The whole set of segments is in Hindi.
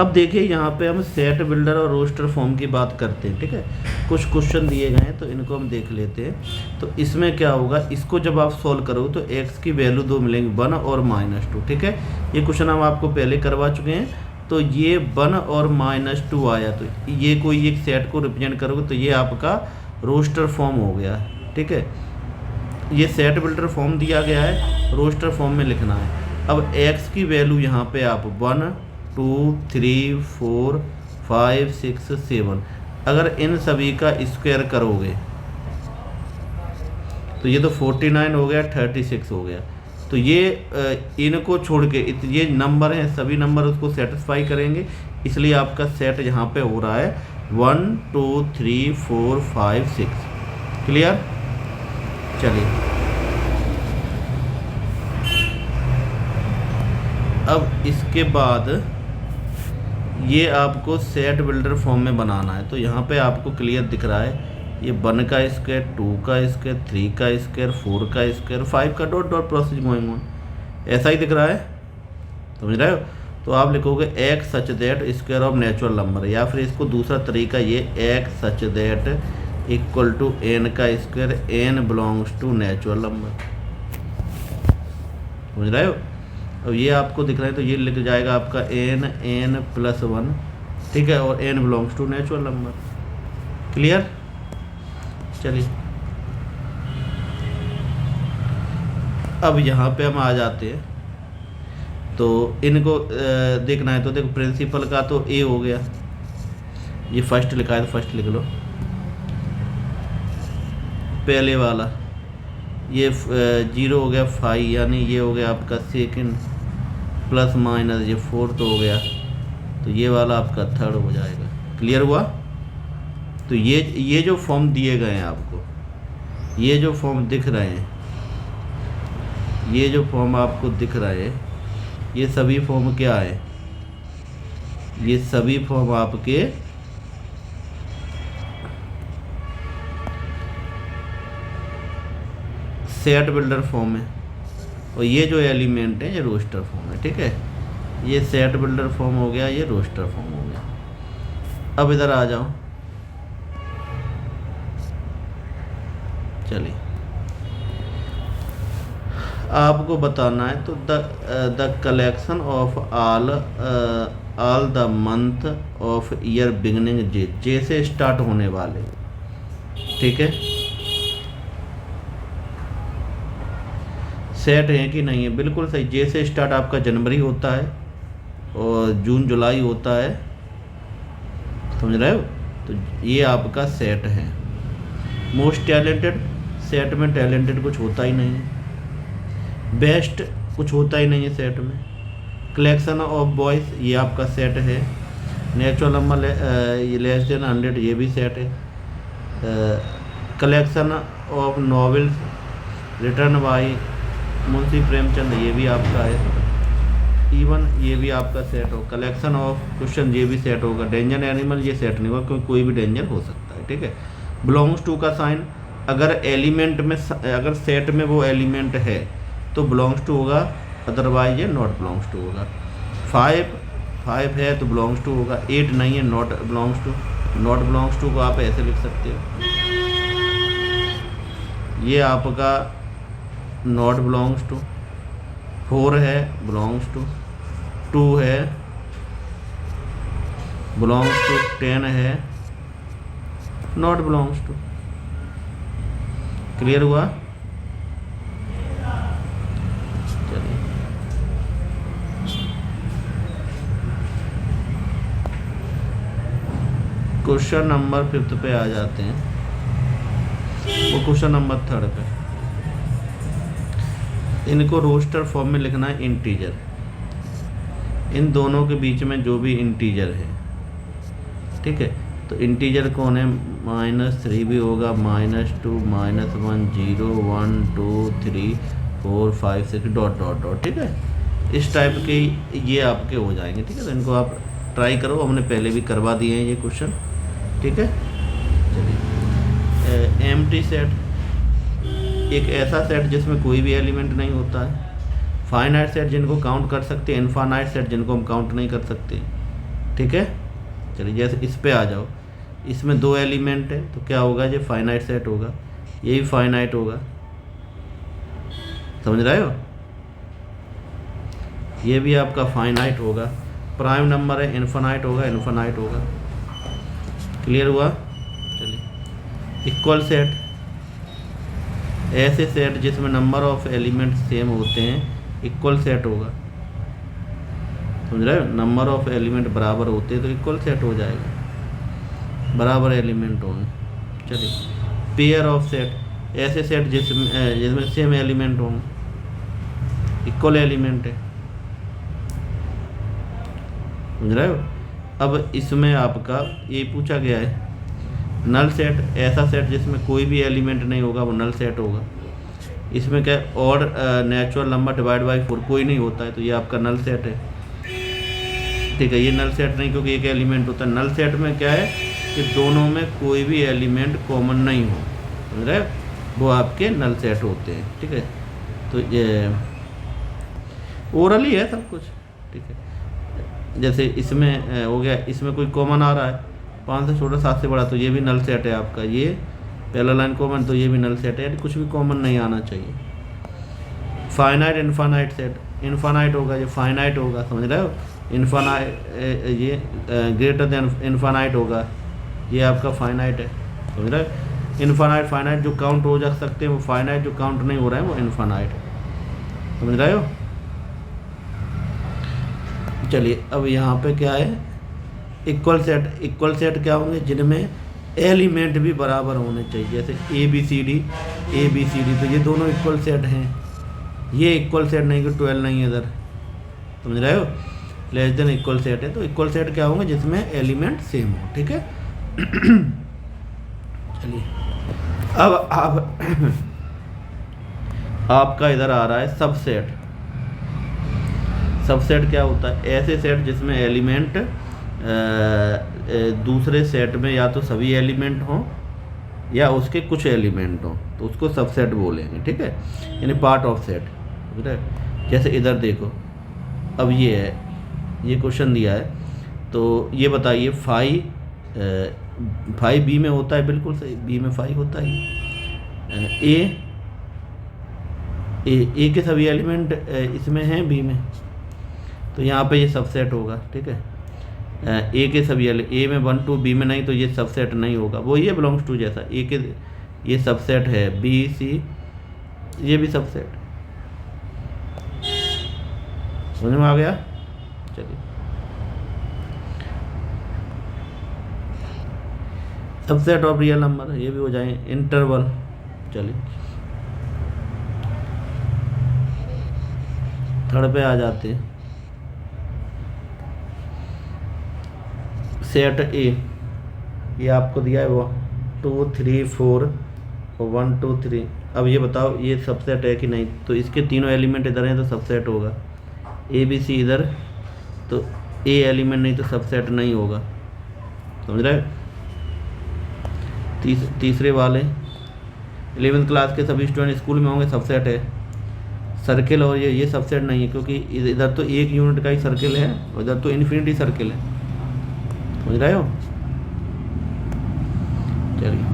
अब देखिए यहाँ पे हम सेट बिल्डर और रोस्टर फॉर्म की बात करते हैं, ठीक है। कुछ क्वेश्चन दिए गए हैं तो इनको हम देख लेते हैं। तो इसमें क्या होगा, इसको जब आप सॉल्व करोगे तो x की वैल्यू दो मिलेंगी 1 और -2, ठीक है। ये क्वेश्चन हम आपको पहले करवा चुके हैं। तो ये 1 और -2 आया, तो ये कोई एक सेट को रिप्रेजेंट करोगे तो ये आपका रोस्टर फॉर्म हो गया, ठीक है। ये सेट बिल्डर फॉर्म दिया गया है, रोस्टर फॉर्म में लिखना है। अब x की वैल्यू यहाँ पे आप 1 2 3 4 5 6 7, अगर इन सभी का स्क्वायर करोगे तो ये तो 49 हो गया, 36 हो गया। तो ये इनको छोड़ के ये नंबर हैं, सभी नंबर उसको सेटिस्फाई करेंगे, इसलिए आपका सेट यहाँ पे हो रहा है 1 2 3 4 5 6। क्लियर? चलिए अब इसके बाद ये आपको सेट बिल्डर फॉर्म में बनाना है। तो यहाँ पे आपको क्लियर दिख रहा है, ये 1 का स्क्वायर, 2 का स्क्वायर, 3 का स्क्वायर, 4 का स्क्वायर, 5 का dot dot process going on, ऐसा ही दिख रहा है, समझ रहे हो। तो आप लिखोगे x such that square of natural number, या फिर इसको दूसरा तरीका ये x such that equal to n का square, n belongs to natural number, समझ रहे हो। अब ये आपको दिख रहा है तो ये लिख जाएगा आपका n + 1, ठीक है, और n belongs to natural number. Clear? चलिए अब यहाँ पे हम आ जाते हैं। तो इनको देखना है, तो देखो प्रिंसिपल का तो a हो गया, ये फर्स्ट लिखा है तो फर्स्ट लिख लो, पहले वाला ये 0 हो गया 5, यानी ये हो गया आपका सेकंड, प्लस माइनस ये 4th हो गया, तो ये वाला आपका 3rd हो जाएगा। क्लियर हुआ? तो ये जो फॉर्म दिए गए हैं आपको, ये जो फॉर्म दिख रहे हैं, ये जो फॉर्म आपको दिख रहे हैं, ये सभी फॉर्म क्या है, ये सभी फॉर्म आपके सेट बिल्डर फॉर्म है, और ये जो एलिमेंट है ये रोस्टर फॉर्म है, ठीक है। ये सेट बिल्डर फॉर्म हो गया, ये रोस्टर फॉर्म हो गया। अब इधर आ जाओ, चलिए आपको बताना है। तो the collection of all the month of year beginning J से स्टार्ट होने वाले, ठीक है, सेट है कि नहीं है? बिल्कुल सही। जे से स्टार्ट आपका जनवरी होता है और जून जुलाई होता है, समझ रहे हो। तो ये आपका सेट है। मोस्ट टैलेंटेड, सेट में टैलेंटेड कुछ होता ही नहीं है। बेस्ट कुछ होता ही नहीं है सेट में। कलेक्शन ऑफ बॉयज़ ये आपका सेट है। नेचुरल नंबर ये लेस देन 100 ये भी सेट है। Collection of novels written by Munshi Premchand ये भी आपका है। इवन ये भी आपका सेट हो। कलेक्शन ऑफ क्वेश्चन ये भी सेट होगा। डेंजर एनिमल ये सेट नहीं होगा क्योंकि कोई भी डेंजर हो सकता है, ठीक है। बिलोंग्स टू का साइन, अगर एलिमेंट में, अगर सेट में वो एलिमेंट है तो बिलोंग्स टू होगा, अदरवाइज ये नॉट बिलोंग्स टू होगा। 5 है तो बिलोंग्स टू होगा, 8 नहीं है not belongs to. Not belongs to को आप ऐसे लिख सकते हो, ये आपका नॉट बिलोंग्स टू। 4 है बिलोंग्स टू, 2 है बिलोंग्स टू, 10 है नॉट बिलोंग्स टू। क्लियर हुआ? चलिए क्वेश्चन नंबर 5 पे आ जाते हैं। वो क्वेश्चन नंबर 3 पे इनको रोस्टर फॉर्म में लिखना है इंटीजर। इन दोनों के बीच में जो भी इंटीजर है, ठीक है, तो इंटीजर कौन है? -3 भी होगा, -2 -1 0 1 2 3 4 5 6 डॉट डॉट डॉट, ठीक है। इस टाइप के ये आपके हो जाएंगे, ठीक है। तो इनको आप ट्राई करो, हमने पहले भी करवा दिए हैं ये क्वेश्चन, ठीक है। चलिए एम्प्टी सेट, एक ऐसा सेट जिसमें कोई भी एलिमेंट नहीं होता है। फाइनाइट सेट जिनको काउंट कर सकते हैं, इनफाइनाइट सेट जिनको हम काउंट नहीं कर सकते। ठीक है। चलिए जैसे इस पे आ जाओ, इसमें 2 एलिमेंट है तो क्या होगा, ये फाइनाइट सेट होगा, ये भी फाइनाइट होगा, समझ रहे हो, ये भी आपका फाइनाइट होगा। प्राइम नंबर है, इन्फिनाइट होगा, इन्फिनाइट होगा। क्लियर हुआ। चलिए इक्वल सेट, ऐसे सेट जिसमें नंबर ऑफ एलिमेंट सेम होते हैं इक्वल सेट होगा, समझ रहे हो, नंबर ऑफ एलिमेंट बराबर होते हैं तो इक्वल सेट हो जाएगा, बराबर एलिमेंट होंगे। चलिए पेयर ऑफ सेट, ऐसे सेट जिसमें सेम एलिमेंट होंगे, इक्वल एलिमेंट है, समझ रहे हो। अब इसमें आपका ये पूछा गया है नल सेट, ऐसा सेट जिसमें कोई भी एलिमेंट नहीं होगा वो नल सेट होगा। इसमें क्या है, और नेचुरल नंबर डिवाइड बाई 4 कोई नहीं होता है तो ये आपका नल सेट है, ठीक है। ये नल सेट नहीं क्योंकि एक एलिमेंट होता है। नल सेट में क्या है कि दोनों में कोई भी एलिमेंट कॉमन नहीं हो, समझ रहे हो, वो आपके नल सेट होते हैं, ठीक है। तो ये ओरल ही है सब कुछ, ठीक है। जैसे इसमें हो गया, इसमें कोई कॉमन आ रहा है 5 से छोटा 7 से बड़ा तो ये भी नल सेट है आपका, ये पहला लाइन कॉमन तो ये भी नल सेट है, यानी कुछ भी कॉमन नहीं आना चाहिए। फाइनाइट इनफाइनाइट सेट, इनफाइनाइट होगा ये फाइनाइट होगा, समझ रहे हो, इनफाइनाइट ये ग्रेटर देन इनफाइनाइट होगा, ये आपका फाइनाइट है, समझ रहे हो। इनफाइनाइट फाइनाइट जो काउंट हो जा सकते हैं वो फाइनाइट, जो काउंट नहीं हो रहा है वो इनफाइनाइट है, समझ रहे हो। चलिए अब यहाँ पे क्या है, इक्वल सेट, इक्वल सेट क्या होंगे जिनमें एलिमेंट भी बराबर होने चाहिए, जैसे ए बी सी डी, तो ये दोनों इक्वल सेट हैं। ये इक्वल सेट नहीं कि 12 नहीं है इधर, समझ रहे हो, लेस देन इक्वल सेट है। तो इक्वल सेट क्या होंगे जिसमें एलिमेंट सेम हो, ठीक है। चलिए अब आपका इधर आ रहा है सबसेट। सबसेट क्या होता है, ऐसे सेट जिसमें एलिमेंट दूसरे सेट में या तो सभी एलिमेंट हों या उसके कुछ एलिमेंट हों तो उसको सबसेट बोलेंगे, ठीक है, यानी पार्ट ऑफ सेट, ठीक है। जैसे इधर देखो, अब ये है, ये क्वेश्चन दिया है तो ये बताइए 5 बी में होता है, बिल्कुल सही, बी में 5 होता है। ए के सभी एलिमेंट इसमें हैं बी में, तो यहाँ पे ये सबसेट होगा, ठीक है। ए के सभी ए में 1 2, बी में नहीं, तो ये सबसेट नहीं होगा, वो ये बिलोंग्स टू जैसा, ए के ये सबसेट है, बी सी ये भी सबसेट, समझ में आ गया। चलिए सबसेट ऑफ रियल नंबर ये भी हो जाए, इंटरवल। चलिए थर्ड पे आ जाते हैं, सेट ए, ये आपको दिया है वो 2 3 4 और 1 2 3। अब ये बताओ ये सबसेट है कि नहीं, तो इसके तीनों एलिमेंट इधर हैं तो सबसेट होगा, ए बी सी इधर, तो ए एलिमेंट नहीं तो सबसेट नहीं होगा, समझ रहे। तीसरे वाले 11th क्लास के सभी स्टूडेंट स्कूल में होंगे, सबसेट है। सर्किल और ये सबसेट नहीं है क्योंकि इधर तो एक यूनिट का ही सर्किल है, उधर तो इन्फिनिटी सर्किल है, समझ रहे हो। चलिए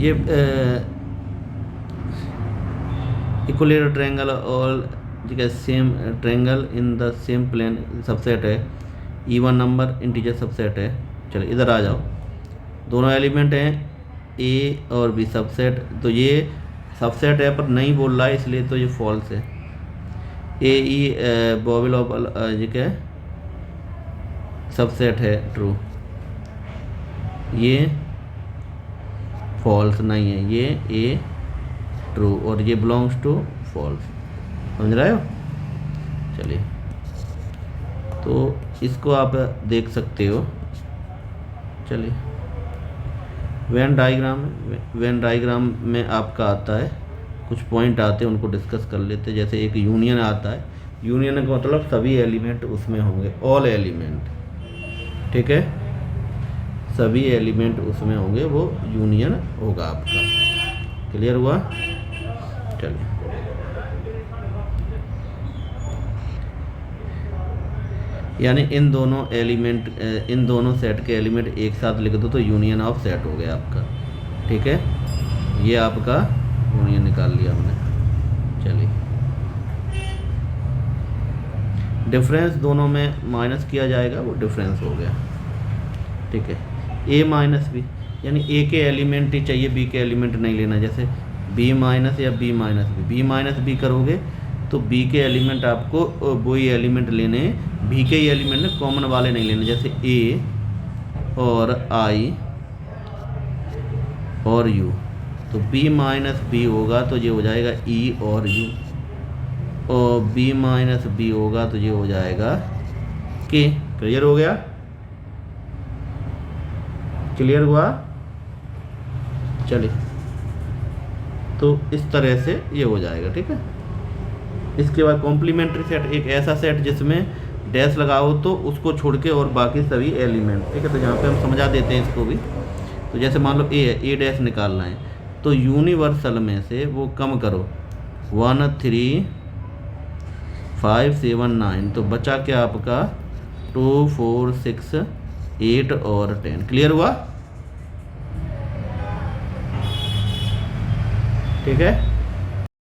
ये इक्विलेटरल ट्रायंगल और same triangle in the same plane subset है, इवन नंबर इंटीजर सबसेट है। चलिए इधर आ जाओ, दोनों एलिमेंट हैं ए और बी सबसेट, तो ये सबसेट है पर नहीं बोल रहा है इसलिए तो ये फॉल्स है। ए ई बॉबल ऑफ ये क्या है, सबसेट है, ट्रू, ये फॉल्स नहीं है, ये ए ट्रू और ये बिलोंग्स टू फॉल्स, समझ रहे हो। चलिए तो इसको आप देख सकते हो। चलिए वेन डायग्राम में आपका आता है, कुछ पॉइंट आते हैं उनको डिस्कस कर लेते हैं। जैसे एक यूनियन आता है, यूनियन का मतलब सभी एलिमेंट उसमें होंगे, ऑल एलिमेंट, ठीक है, सभी एलिमेंट उसमें होंगे, वो यूनियन होगा आपका। क्लियर हुआ। चलिए यानी इन दोनों सेट के एलिमेंट एक साथ लिख दो तो यूनियन ऑफ सेट हो गया आपका। ठीक है, ये आपका यूनियन निकाल लिया हमने। चलिए, डिफरेंस दोनों में माइनस किया जाएगा, वो डिफरेंस हो गया। ठीक है, ए माइनस बी, यानी ए के एलिमेंट ही चाहिए, बी के एलिमेंट नहीं लेना। जैसे बी माइनस या B minus B, B minus B करोगे तो बी के एलिमेंट आपको वही एलिमेंट लेने, बी के ही एलिमेंट कॉमन वाले नहीं लेने। जैसे ए और आई और यू, तो बी माइनस बी होगा तो ये हो जाएगा ई और यू, और बी माइनस बी होगा तो ये हो जाएगा के। क्लियर हो गया? क्लियर हुआ? चलिए, तो इस तरह से ये हो जाएगा। ठीक है, इसके बाद कॉम्प्लीमेंट्री सेट, एक ऐसा सेट जिसमें डैश लगाओ तो उसको छोड़ के और बाकी सभी एलिमेंट। ठीक है, तो यहाँ पे हम समझा देते हैं इसको भी। तो जैसे मान लो ए है, ए डैश निकालना है, तो यूनिवर्सल में से वो कम करो 1 3 5 7 9, तो बचा क्या आपका 2 4 6 8 और 10। क्लियर हुआ? ठीक है।